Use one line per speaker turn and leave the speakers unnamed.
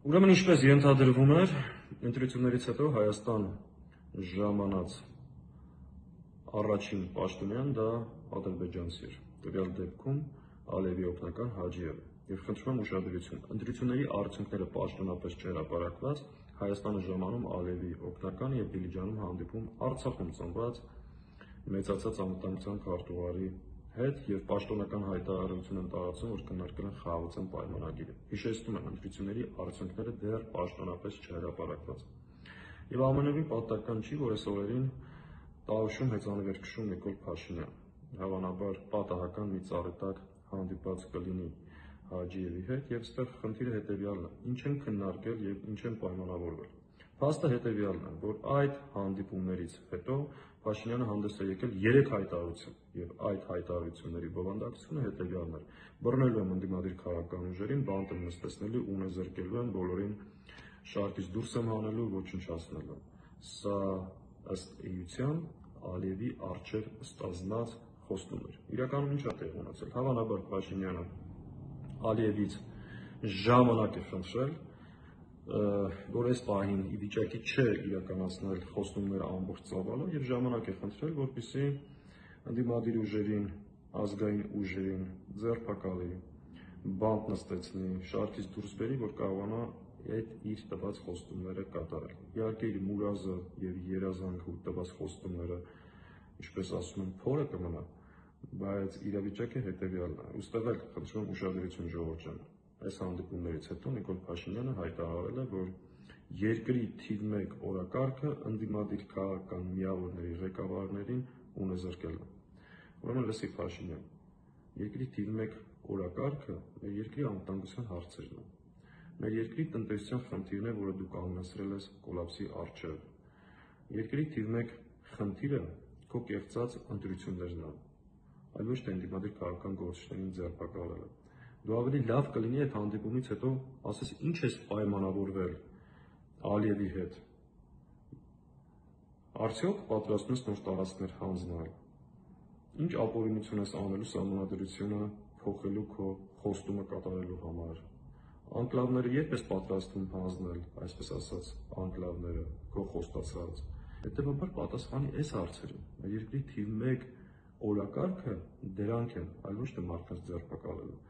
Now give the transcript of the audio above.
Ուրեմն ինչպես ենթադրվում էր, ընտրություններից հետո Հայաստան ժամանած առաջին պաշտոնյան դա ադրբեջանցի էր, տվյալ դեպքում Ալիևի օգնական Հաջիևը, եւ խնդրում եմ ուշադրություն, ընտրությունների արդյունքները պաշտոնապես չհրապարակված, Հայաստանը ժամանում Ալիևի օգնականը եւ Դիլիջանում հանդիպում Արցախում ծնված մեծացած անվտանգության քարտուղարի հետ եւ պաշտոնական հայտարարություն են տարածում, որ քննարկել են խաղաղության պայմանագիրը։ Հիշեցնում եմ, ընտրությունների արդյունքները դեռ պաշտոնապես չհրապարակված։ Եվ ամենևին պատահական չի, որ այս օրերին Տավուշում հեծանվեր քշում Նիկոլ Փաշինյան, հավանաբար պատահական մի ծառի տակ հանդիպած կլինի Հաջիևի հետ, եւ այստեղ խնդիրը հետեւյալն է. ինչ են քննարկել եւ ինչ են պայմանավորվել։ Փաստը հետեւյալն է, որ այդ հանդիպումներից հետո Փաշինյանը հանդես է եկել 3 հայտարարություն, եւ այդ հայտարարությունների բովանդակությունը հետեւյալն էր. բռնելու եմ ընդդիմադիր քաղաքական ուժերին, բանտ եմ նստեցնելու, ունեզրկելու եմ, բոլորին շարքից դուրս եմ հանելու, ոչնչացնելու։ Սա ըստ էության Ալիևի առջև ստազնած խոստում էր։ Իրականում ինչ է տեղի ունեցել։ Հավանաբար Փաշինյանը Ալիևից ժամանակ է խնդրել, որ այս պահին ի վիճակի չէ իրականացնել խոստումները ամբողջ ծավալով եւ ժամանակ է խնդրել, որպեսզի ընդդիմադիր ուժերին, ազգային ուժերին ձերբակալի, բանտ նստեցնի, շարքից դուրս բերի, որ կարողանա այդ իր տված խոստումները կատարել։ Իհարկե իր մուրազը եւ երազանքը ու տված խոստումները, ինչպես ասում են, փորը կմնա, բայց իրավիճակը հետեւյալն է։ Ուստեղ էլ խնդրում եմ ուշադրություն ժողովուրդ ջան։ Այս հանդիպումներից հետո Նիկոլ Փաշինյանը հայտարարել է, որ երկրի թիվ 1 օրակարգը ընդդիմադիր քաղաքական միավորների ղեկավարներին ունեզրկել է։ Ուրեմն լսի Փաշինյան, երկրի թիվ 1 օրակարգը մեր երկրի անվտանգության հարցերն են։ Մեր երկրի տնտեսության խնդիրն է, որը դու կանգնեցրել ես կոլապսի առջև։ Երկրի թիվ 1 խնդիրը քո կեղծած ընտրություններն են, այլ ոչ թե ընդդիմադիր քաղաքական գործիչներին ձերբակալելը։ Դու ավելի լավ կլինի այդ հանդիպումից հետո ասես ինչ ես պայմանավորվել Ալիևի հետ։ Արդյոք պատրաստվում ես նոր տարածքներ հանձնել։ Ինչ ապօրինություն ես անելու սահմանադրությունը փոխելու քո խոստումը կատարելու համար։ Անկլավները երբ ես պատրաստվում հանձնել, այսպես ասած, անկլավները, քո խոստացած։ Հետևաբար պատասխանի այս հարցերին։ Մեր երկրի թիվ 1 օրակարգը դրանք են, այլ ոչ թե մարդկանց ձերբակալելու։